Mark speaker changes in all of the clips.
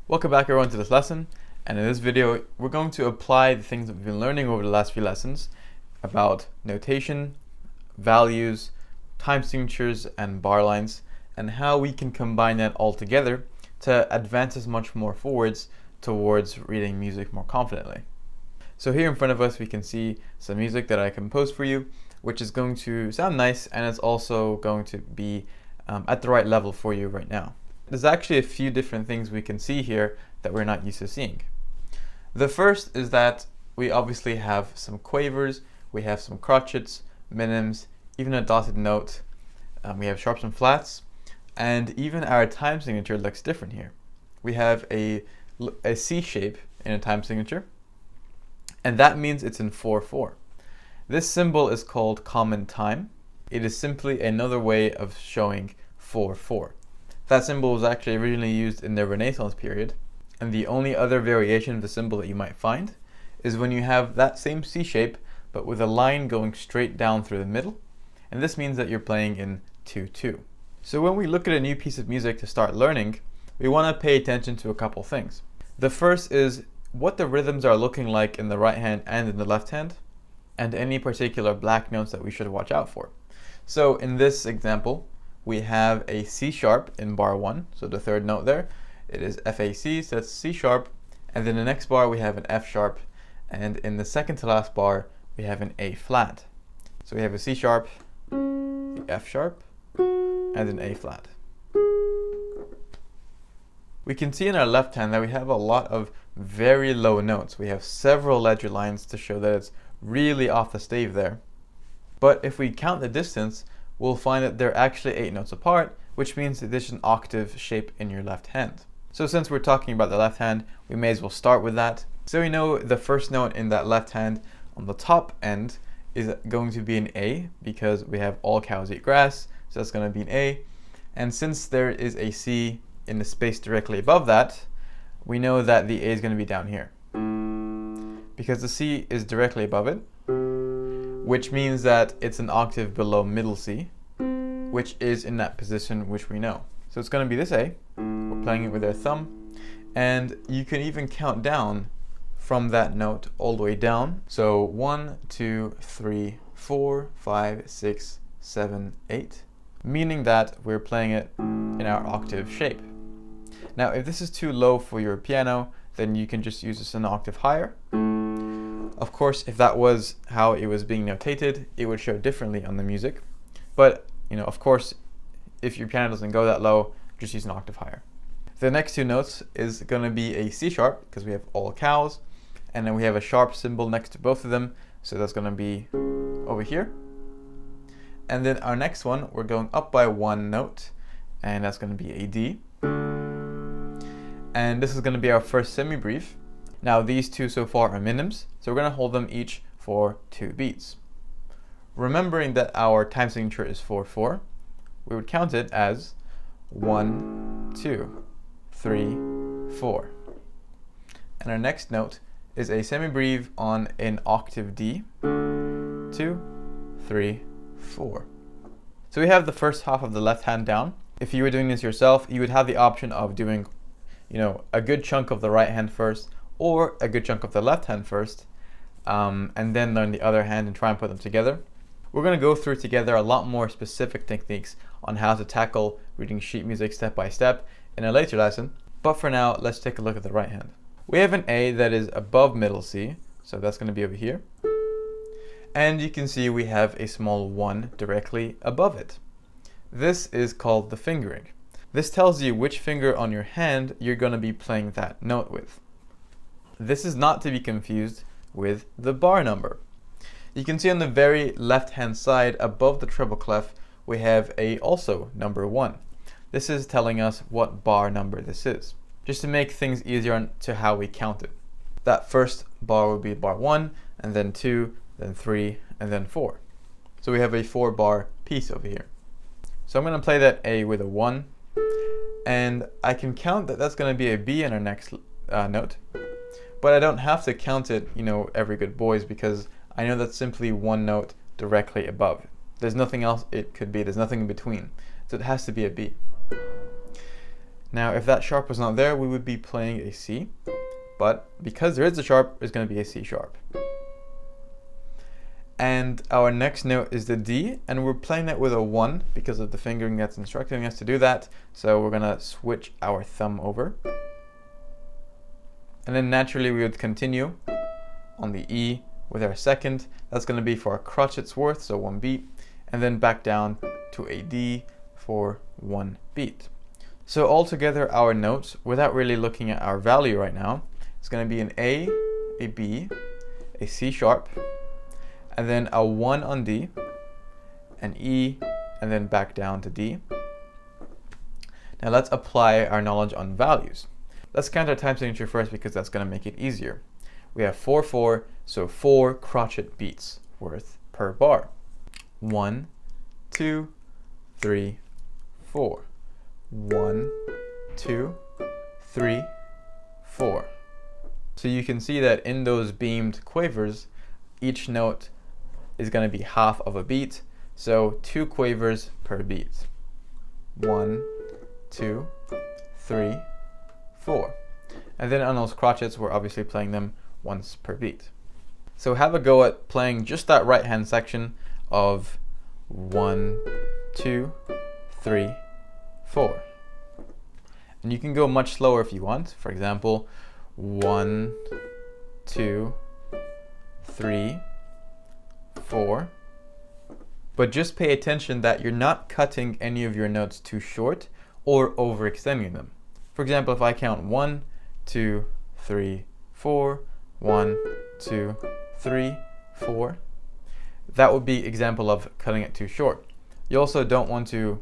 Speaker 1: Welcome back everyone to this lesson, and in this video we're going to apply the things that we've been learning over the last few lessons about notation, values, time signatures, and bar lines, and how we can combine that all together to advance us much more forwards towards reading music more confidently. So here in front of us we can see some music that I composed for you, which is going to sound nice, and it's also going to be at the right level for you right now. There's actually a few different things we can see here that we're not used to seeing. The first is that we obviously have some quavers, we have some crotchets, minims, even a dotted note, we have sharps and flats, and even our time signature looks different here. We have a C shape in a time signature, and that means it's in 4/4. This symbol is called common time. It is simply another way of showing 4/4. That symbol was actually originally used in the Renaissance period, and the only other variation of the symbol that you might find is when you have that same C shape but with a line going straight down through the middle, and this means that you're playing in 2/2. So when we look at a new piece of music to start learning, we want to pay attention to a couple things. The first is what the rhythms are looking like in the right hand and in the left hand, and any particular black notes that we should watch out for. So in this example, we have a C sharp in bar 1, so the third note there. It is FAC, so that's C sharp, and then the next bar we have an F sharp, and in the second to last bar we have an A flat. So we have a C sharp, the F sharp, and an A flat. We can see in our left hand that we have a lot of very low notes. We have several ledger lines to show that it's really off the stave there. But if we count the distance, we'll find that they're actually 8 notes apart, which means that there's an octave shape in your left hand. So since we're talking about the left hand, we may as well start with that. So we know the first note in that left hand on the top end is going to be an A, because we have all cows eat grass, so that's going to be an A. And since there is a C in the space directly above that, we know that the A is going to be down here, because the C is directly above it, which means that it's an octave below middle C, which is in that position which we know. So it's going to be this A. We're playing it with our thumb, and you can even count down from that note all the way down. So 1, 2, 3, 4, 5, 6, 7, 8, meaning that we're playing it in our octave shape. Now if this is too low for your piano, then you can just use this an octave higher. Of course, if that was how it was being notated, it would show differently on the music. But, of course, if your piano doesn't go that low, just use an octave higher. The next two notes is going to be a C sharp, because we have all cows, and then we have a sharp symbol next to both of them, so that's going to be over here. And then our next one, we're going up by one note, and that's going to be a D. And this is going to be our first semi-breve. Now these two so far are minims, so we're going to hold them each for 2 beats. Remembering that our time signature is 4/4, we would count it as 1, 2, 3, 4. And our next note is a semi-breve on an octave D, 2, 3, 4. So we have the first half of the left hand down. If you were doing this yourself, you would have the option of doing, a good chunk of the right hand first, or a good chunk of the left hand first, and then learn the other hand and try and put them together. We're going to go through together a lot more specific techniques on how to tackle reading sheet music step by step in a later lesson, but for now, let's take a look at the right hand. We have an A that is above middle C, so that's going to be over here. And you can see we have a small 1 directly above it. This is called the fingering. This tells you which finger on your hand you're going to be playing that note with. This is not to be confused with the bar number. You can see on the very left hand side above the treble clef we have also number 1. This is telling us what bar number this is, just to make things easier to how we count it. That first bar will be bar 1, and then 2, then 3, and then 4. So we have a 4-bar piece over here. So I'm going to play that A with a 1, and I can count that that's going to be a B in our next note. But I don't have to count it, every good boys, because I know that's simply one note directly above. There's nothing else it could be. There's nothing in between. So it has to be a B. Now, if that sharp was not there, we would be playing a C, but because there is a sharp, it's going to be a C sharp. And our next note is the D, and we're playing that with a 1 because of the fingering that's instructing us to do that. So we're going to switch our thumb over. And then naturally we would continue on the E with our second. That's going to be for a crotchet's worth, so 1 beat, and then back down to a D for 1 beat. So altogether our notes, without really looking at our value right now, it's going to be an A, a B, a C sharp, and then a 1 on D, an E, and then back down to D. Now let's apply our knowledge on values. Let's count our time signature first because that's going to make it easier. We have 4/4, so 4 crotchet beats worth per bar. 1, 2, 3, 4. 1, 2, 3, 4. So you can see that in those beamed quavers, each note is going to be half of a beat, so 2 quavers per beat. 1, 2, 3, 4. And then on those crotchets, we're obviously playing them once per beat. So have a go at playing just that right hand section of 1, 2, 3, 4. And you can go much slower if you want. For example, 1, 2, 3, 4. But just pay attention that you're not cutting any of your notes too short or overextending them. For example, if I count 1, 2, 3, 4, 1, 2, 3, 4, that would be example of cutting it too short. You also don't want to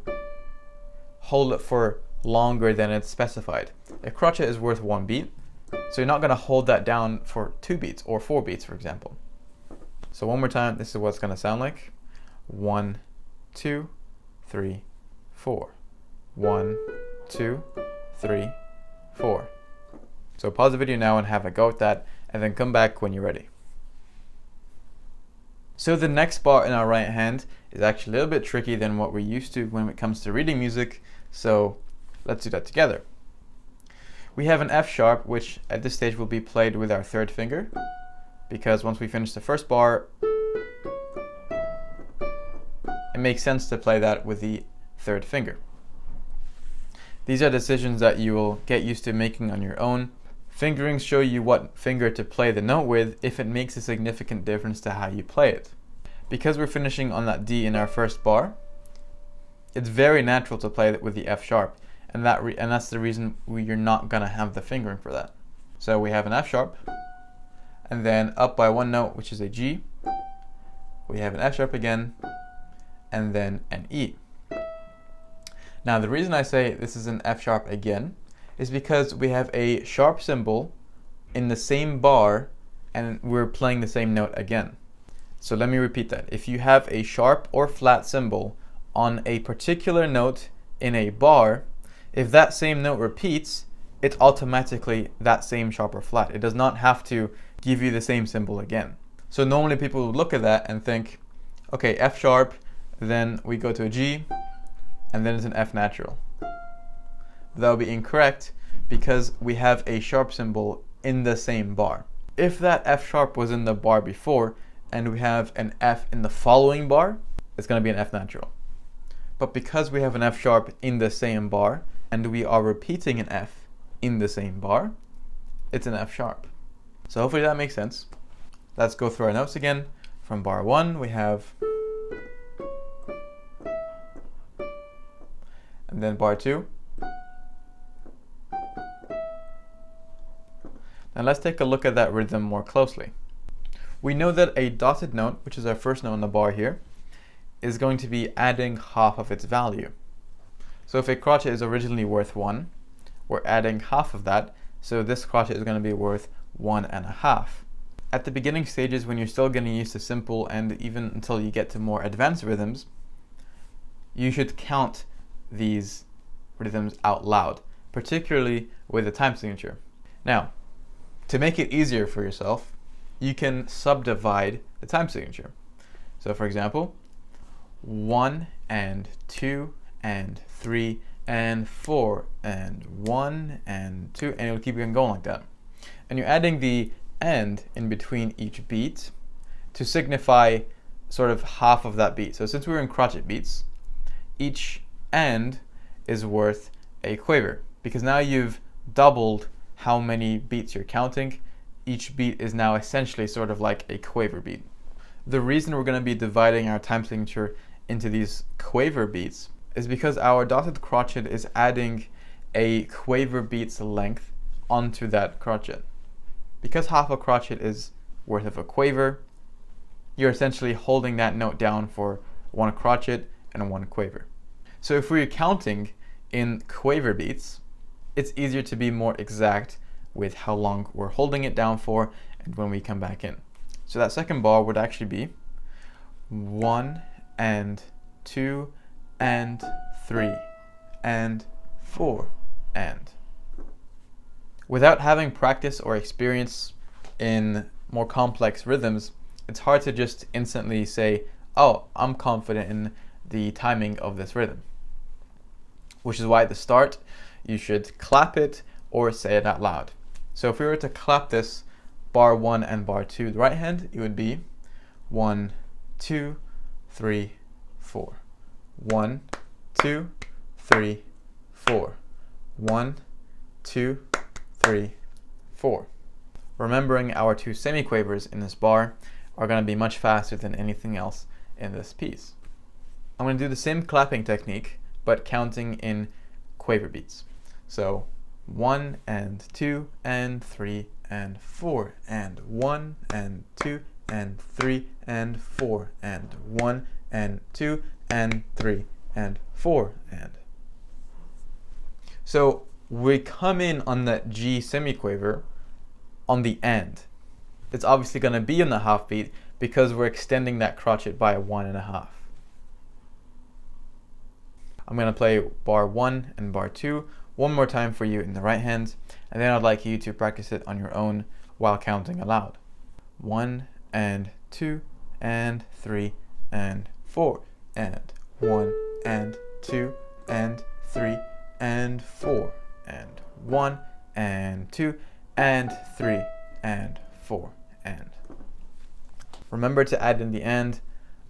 Speaker 1: hold it for longer than it's specified. A crotchet is worth 1 beat, so you're not going to hold that down for 2 beats or 4 beats, for example. So one more time, this is what it's going to sound like. 1, 2, 3, 4. 1, 2, 3, 4. So pause the video now and have a go at that, and then come back when you're ready. So the next bar in our right hand is actually a little bit tricky than what we're used to when it comes to reading music, so let's do that together. We have an F sharp, which at this stage will be played with our 3rd finger, because once we finish the first bar, it makes sense to play that with the 3rd finger. These are decisions that you will get used to making on your own. Fingerings show you what finger to play the note with if it makes a significant difference to how you play it. Because we're finishing on that D in our first bar, it's very natural to play it with the F sharp, and that's the reason you're not going to have the fingering for that. So we have an F sharp, and then up by 1 note, which is a G, we have an F sharp again, and then an E. Now the reason I say this is an F sharp again is because we have a sharp symbol in the same bar and we're playing the same note again. So let me repeat that. If you have a sharp or flat symbol on a particular note in a bar, if that same note repeats, it's automatically that same sharp or flat. It does not have to give you the same symbol again. So normally people would look at that and think, okay, F sharp, then we go to a G, and then it's an F natural. That would be incorrect because we have a sharp symbol in the same bar. If that F sharp was in the bar before and we have an F in the following bar, it's going to be an F natural. But because we have an F sharp in the same bar and we are repeating an F in the same bar, it's an F sharp. So hopefully that makes sense. Let's go through our notes again. From bar 1 we have, and then bar 2. Now let's take a look at that rhythm more closely. We know that a dotted note, which is our first note on the bar here, is going to be adding half of its value. So if a crotchet is originally worth 1, we're adding half of that, so this crotchet is going to be worth 1.5. At the beginning stages, when you're still getting used to simple and even until you get to more advanced rhythms, you should count these rhythms out loud, particularly with a time signature. Now, to make it easier for yourself, you can subdivide the time signature. So for example, 1 and 2 and 3 and 4 and 1 and 2, and it'll keep going like that. And you're adding the and in between each beat to signify sort of half of that beat. So since we're in crotchet beats, each and is worth a quaver, because now you've doubled how many beats you're counting. Each beat is now essentially sort of like a quaver beat. The reason we're going to be dividing our time signature into these quaver beats is because our dotted crotchet is adding a quaver beat's length onto that crotchet. Because half a crotchet is worth of a quaver, you're essentially holding that note down for one crotchet and one quaver. So if we're counting in quaver beats, it's easier to be more exact with how long we're holding it down for and when we come back in. So that second bar would actually be 1 and 2 and 3 and 4 and. Without having practice or experience in more complex rhythms, it's hard to just instantly say, oh, I'm confident in the timing of this rhythm. Which is why at the start, you should clap it or say it out loud. So if we were to clap this bar 1 and bar 2 with the right hand, it would be 1, 2, 3, 4. 1, 2, 3, 4. 1, 2, 3, 4. Remembering our two semiquavers in this bar are going to be much faster than anything else in this piece. I'm going to do the same clapping technique, but counting in quaver beats. So 1 and 2 and 3 and 4 and 1 and 2 and 3 and 4 and 1 and 2 and 3 and 4 and. So we come in on that G semiquaver on the end. It's obviously going to be in the half beat because we're extending that crotchet by 1.5. I'm going to play bar 1 and bar 2 one more time for you in the right hand, and then I'd like you to practice it on your own while counting aloud. 1 and 2 and 3 and 4 and 1 and 2 and 3 and 4 and 1 and 2 and 3 and 4 and. Remember to add in the and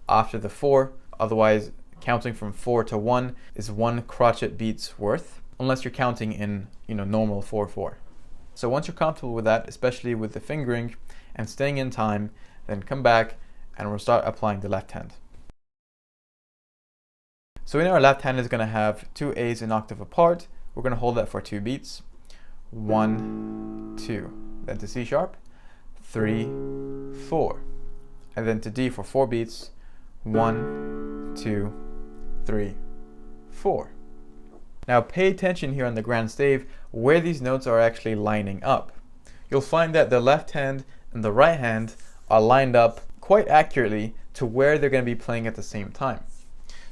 Speaker 1: after the 4, otherwise counting from 4 to 1 is 1 crotchet beat's worth, unless you're counting in normal 4/4. So once you're comfortable with that, especially with the fingering and staying in time, then come back and we'll start applying the left hand. So in our left hand is going to have 2 A's an octave apart. We're going to hold that for 2 beats. 1, 2, then to C sharp, 3, 4, and then to D for 4 beats. 1, 2, 3, 4. Now pay attention here on the grand stave where these notes are actually lining up. You'll find that the left hand and the right hand are lined up quite accurately to where they're going to be playing at the same time.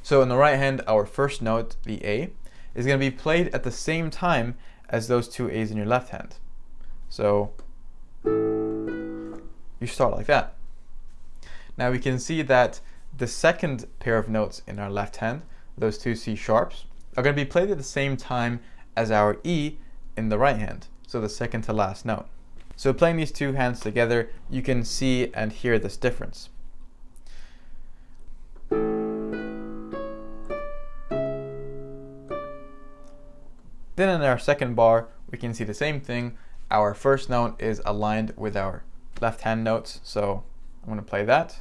Speaker 1: So in the right hand, our first note, the A, is going to be played at the same time as those 2 A's in your left hand. So you start like that. Now we can see that the second pair of notes in our left hand, those 2 C sharps, are going to be played at the same time as our E in the right hand, so the second to last note. So playing these 2 hands together, you can see and hear this difference. Then in our second bar, we can see the same thing. Our first note is aligned with our left hand notes, so I'm going to play that.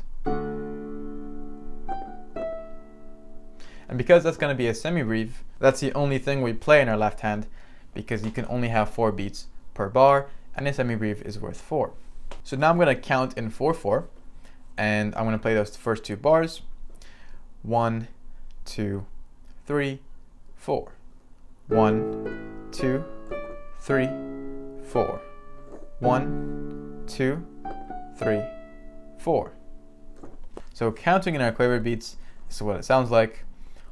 Speaker 1: And because that's going to be a semi-breve, that's the only thing we play in our left hand, because you can only have 4 beats per bar, and a semi-breve is worth 4. So now I'm going to count in 4/4, and I'm going to play those first 2 bars. 1, 2, 3, 4. 1, 2, 3, 4. 1, 2, 3, 4. So counting in our quaver beats, this is what it sounds like.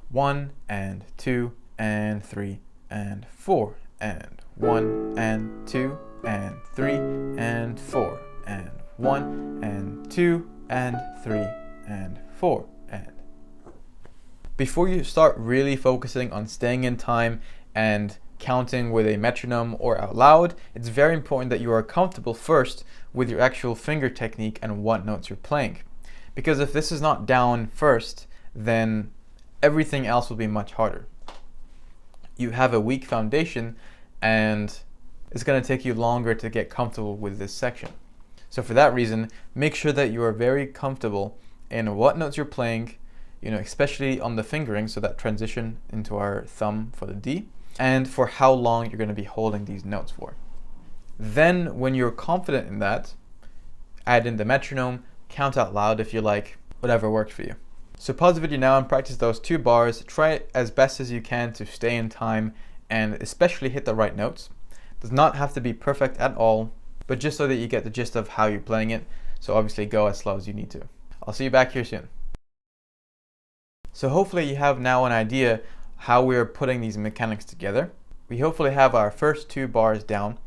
Speaker 1: 1 and 2 and 3 and 4 and 1 and 2 and 3 and 4 and 1 and 2 and 3 and 4 and. Before you start really focusing on staying in time and counting with a metronome or out loud, it's very important that you are comfortable first with your actual finger technique and what notes you're playing. Because if this is not down first, then everything else will be much harder. You have a weak foundation and it's going to take you longer to get comfortable with this section. So for that reason, make sure that you are very comfortable in what notes you're playing, especially on the fingering, so that transition into our thumb for the D, and for how long you're going to be holding these notes for. Then when you're confident in that, add in the metronome, count out loud if you like, whatever works for you. So pause the video now and practice those 2 bars. Try it as best as you can to stay in time and especially hit the right notes. Does not have to be perfect at all, but just so that you get the gist of how you're playing it. So obviously go as slow as you need to. I'll see you back here soon. So hopefully you have now an idea how we're putting these mechanics together. We hopefully have our first 2 bars down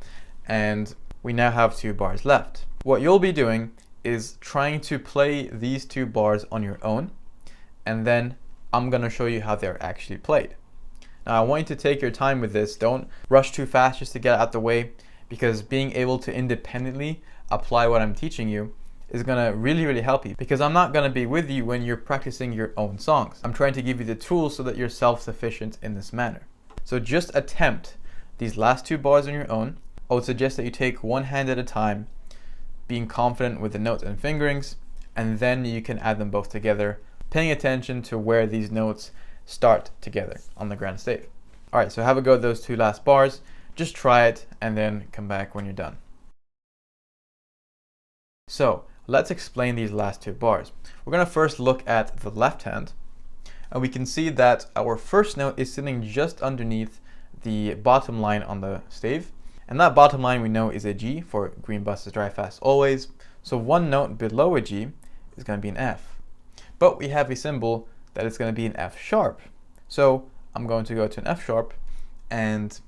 Speaker 1: and we now have 2 bars left. What you'll be doing is trying to play these 2 bars on your own, and then I'm going to show you how they're actually played. Now I want you to take your time with this. Don't rush too fast just to get out the way, because being able to independently apply what I'm teaching you is going to really help you, because I'm not going to be with you when you're practicing your own songs. I'm trying to give you the tools so that you're self-sufficient in this manner. So just attempt these last 2 bars on your own. I would suggest that you take one hand at a time, being confident with the notes and fingerings, and then you can add them both together, paying attention to where these notes start together on the grand stave. Alright, so have a go at those 2 last bars. Just try it and then come back when you're done. So let's explain these last 2 bars. We're going to first look at the left hand, and we can see that our first note is sitting just underneath the bottom line on the stave, and that bottom line we know is a G for green buses drive fast always. So one note below a G is going to be an F, but we have a symbol that it's going to be an F sharp. So I'm going to go to an F sharp, and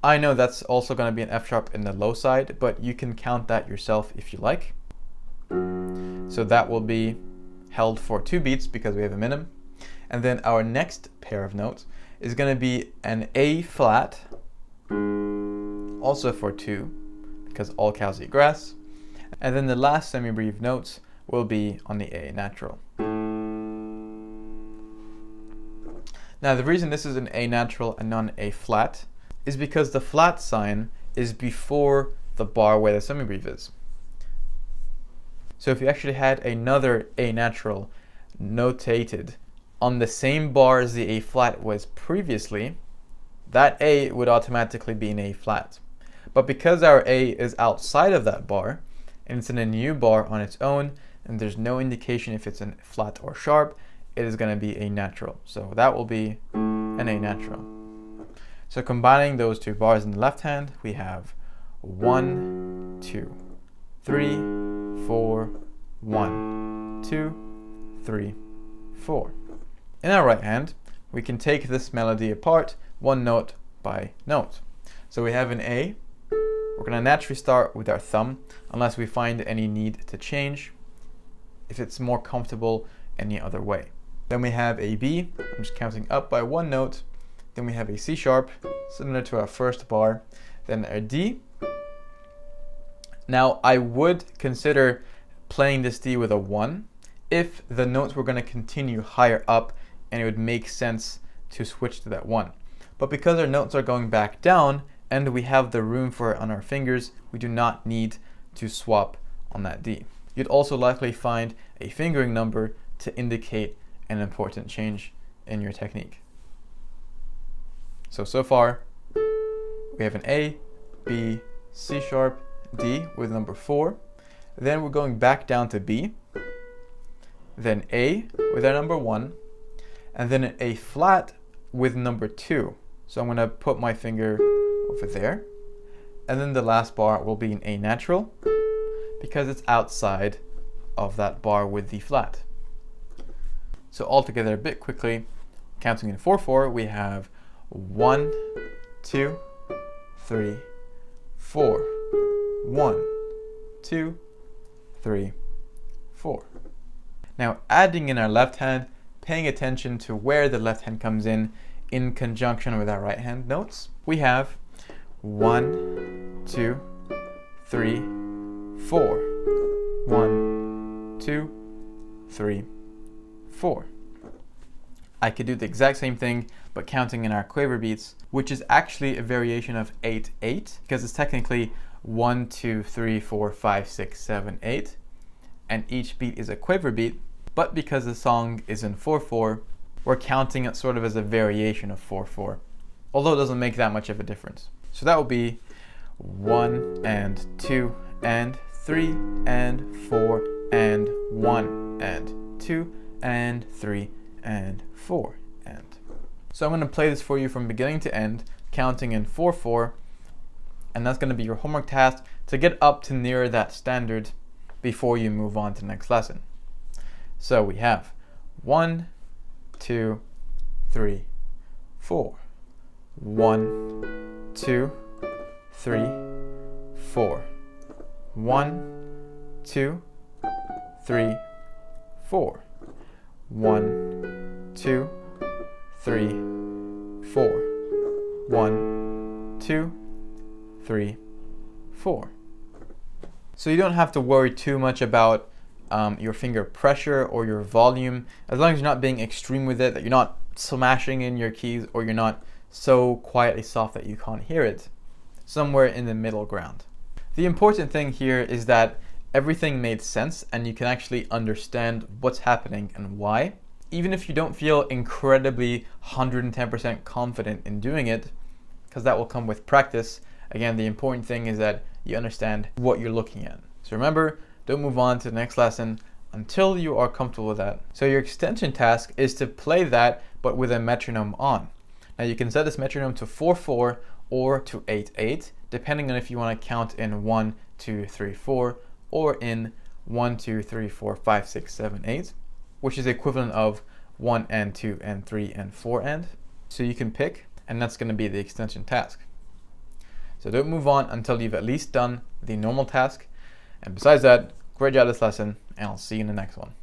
Speaker 1: I know that's also going to be an F sharp in the low side, but you can count that yourself if you like. So that will be held for 2 beats because we have a minim. And then our next pair of notes is going to be an A flat, also for 2 because all cows eat grass. And then the last semi-breve notes will be on the A natural. Now the reason this is an A natural and not an A flat is because the flat sign is before the bar where the semi-breve is. So if you actually had another A natural notated on the same bar as the A flat was previously, that A would automatically be an A flat. But because our A is outside of that bar, and it's in a new bar on its own, and there's no indication if it's a flat or sharp, it is going to be a natural. So that will be an A natural. So combining those 2 bars in the left hand, we have 1, 2, 3, 4, 1, 2, 3, 4. In our right hand, we can take this melody apart one note by note. So we have an A. We're going to naturally start with our thumb unless we find any need to change, if it's more comfortable any other way. Then we have a B. I'm just counting up by 1 note. Then we have a C sharp, similar to our first bar. Then a D. Now I would consider playing this D with a 1 if the notes were going to continue higher up and it would make sense to switch to that 1. But because our notes are going back down and we have the room for it on our fingers, we do not need to swap on that D. You'd also likely find a fingering number to indicate an important change in your technique. So far we have an A, B, C sharp, D with number 4. Then we're going back down to B, then A with our number 1, and then an A flat with number 2. So I'm going to put my finger over there, and then the last bar will be an A natural because it's outside of that bar with the flat. So altogether a bit quickly, counting in 4/4, we have 1, 2, 3, 4. 1, 2, 3, 4. Now adding in our left hand, paying attention to where the left hand comes in conjunction with our right hand notes, we have 1, 2, 3, 4. 1, 2, 3, 4. I could do the exact same thing but counting in our quaver beats, which is actually a variation of 8/8 because it's technically 1, 2, 3, 4, 5, 6, 7, 8, and each beat is a quaver beat. But because the song is in 4/4, we're counting it sort of as a variation of 4/4, although it doesn't make that much of a difference. So that would be 1 and 2 and 3 and 4 and 1 and 2 and 3 and 4 and. So I'm going to play this for you from beginning to end, counting in 4/4, and that's going to be your homework task to get up to near that standard before you move on to the next lesson. So we have 1, 2, 3, 4. 1, 2, 3, 4. 1, 2, 3, 4. 1, 2, 3, 4. 1, 2, 3, 4. So you don't have to worry too much about your finger pressure or your volume, as long as you're not being extreme with it, that you're not smashing in your keys or you're not so quietly soft that you can't hear it. Somewhere in the middle ground. The important thing here is that everything made sense and you can actually understand what's happening and why. Even if you don't feel incredibly 110% confident in doing it, because that will come with practice. Again, the important thing is that you understand what you're looking at. So remember, don't move on to the next lesson until you are comfortable with that. So your extension task is to play that, but with a metronome on. Now you can set this metronome to 4/4 or to 8/8, depending on if you want to count in 1, 2, 3, 4, or in 1, 2, 3, 4, 5, 6, 7, 8, which is the equivalent of 1 and 2 and 3 and 4 and. So you can pick, and that's going to be the extension task. So don't move on until you've at least done the normal task. And besides that, great job this lesson, and I'll see you in the next one.